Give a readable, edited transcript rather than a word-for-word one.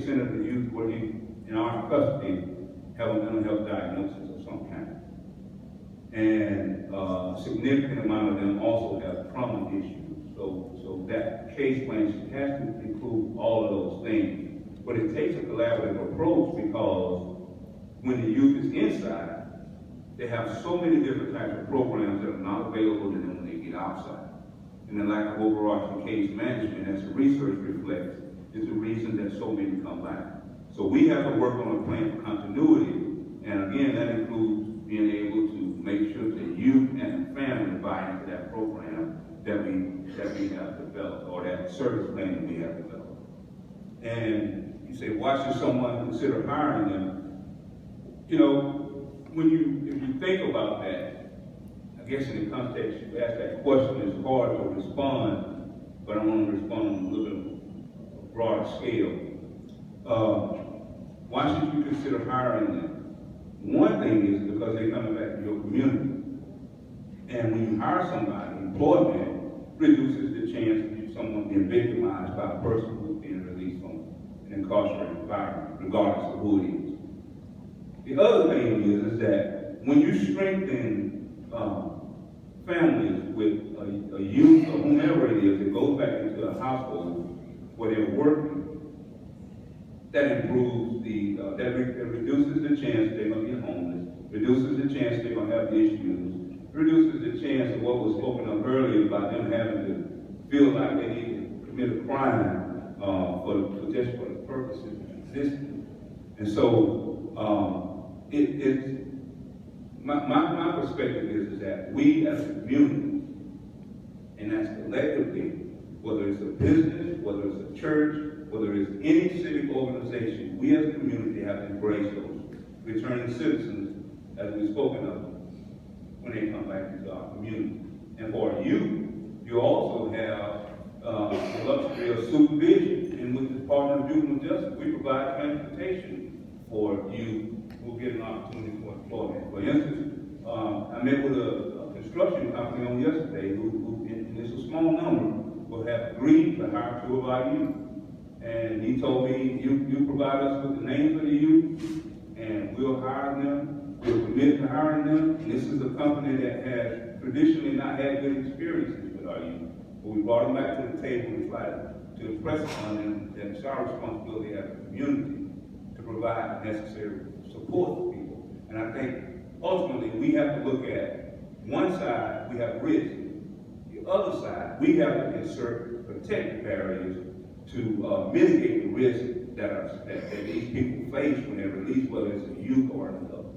50% of the youth working in our custody have a mental health diagnosis of some kind. And a significant amount of them also have trauma issues. So that case plan has to include all of those things. But it takes a collaborative approach because when the youth is inside, they have so many different types of programs that are not available to them when they get outside. And the lack of overarching case management, as the research reflects, is the reason that so many come back. So we have to work on a plan for continuity, and again, that includes being able to make sure the youth and the family buy into that program that we have developed, or that service plan that we have developed. And you say, why should someone consider hiring them? You know, if you think about that, I guess in the context you ask that question, it's hard to respond, but I want to respond on a little bit of a broader scale. Why should you consider hiring them? One thing is because they're coming back to your community. And when you hire somebody, employment reduces the chance of someone being victimized by a person who's being released from an incarcerated environment, regardless of who it is. The other thing is that when you strengthen families with a youth or whomever it is that goes back into a household where they're working, that improves that reduces the chance they're going to get homeless, reduces the chance they're going to have issues, reduces the chance of what was spoken of earlier about them having to feel like they need to commit a crime just for the purpose of existing. And so my perspective is that we as a community, and that's collectively, whether it's a business, whether it's a church, whether it's any civic organization, we as a community have to embrace those returning citizens, as we've spoken of, when they come back into our community. And for you, you also have the luxury of supervision. And with the Department of Juvenile Justice, we provide transportation for you who get an opportunity for employment. For instance, I met with a construction company on yesterday who and it's a small number, will have agreed to hire 2 of our youth. And he told me, you provide us with the names of the youth, and we'll hire them. We're committed to hiring them. And this is a company that has traditionally not had good experiences with our youth. But we brought them back to the table and tried to impress upon them that it's our responsibility as a community to provide necessary support for people. And I think ultimately we have to look at one side, we have risk. The other side, we have to insert protective barriers to mitigate the risk that these people face when they're released, whether it's a youth or an adult.